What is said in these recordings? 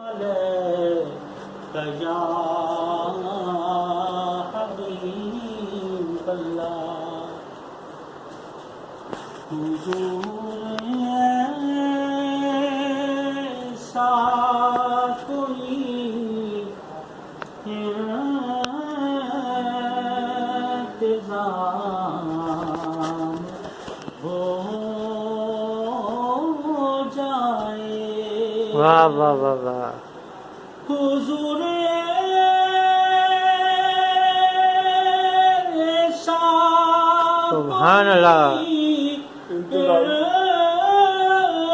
یا حبیب اللہ حضور ایسا کوئی انتظام ہو جائے. واہ واہ واہ واہ. حضور سبحان اللہ.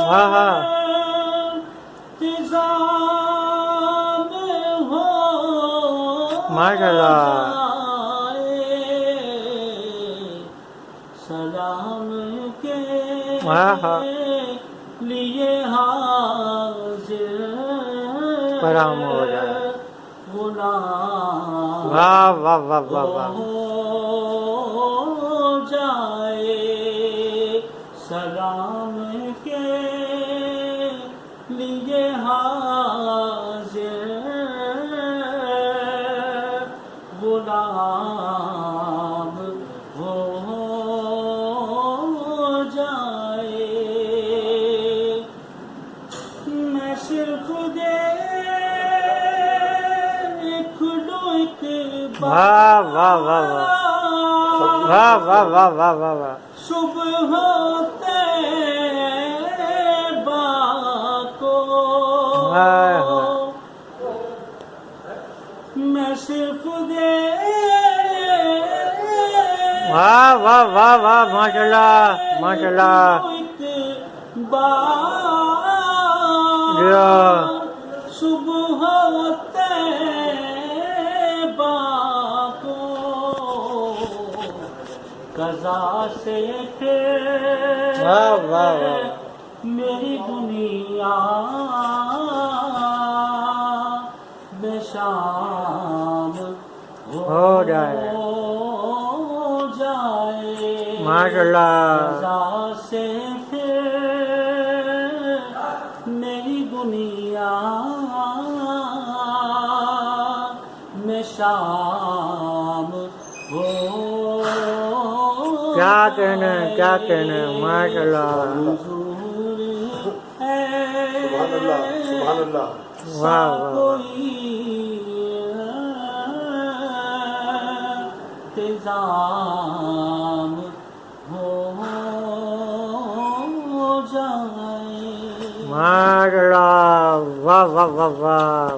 ہاں ہاں. انتظام ہو ماشاء اللہ. سلام کے ہاں ہاں. لیے حاضر کرام ہو جائے. غلام واہ واہ واہ واہ واہ. ہو جائے. سلام کے لیے حاضر غلام ہو جائے. میں صرف دیکھ لوں ایک واہ واہ واہ واہ. واہ واہ واہ واہ واہ واہ. صبح طیبہ کو ہائے ہائے. میں صرف واہ واہ واہ واہ. ماشاء اللہ ماشاء اللہ. ایک بار جی. صبح طیبہ کو قضا سے واہ واہ واہ. میری دنیا بے شام ہو جائے. جائے. ماشاء اللہ. قضا سے میری دنیا میں شام ہو. کیا کہنا ہے کیا کہنا ہے. ماشاء اللہ. حضور سبحان اللہ سبحان اللہ. واہ واہ. کوئی انتظام ہو جائے. ماشاء اللہ. واہ واہ واہ واہ.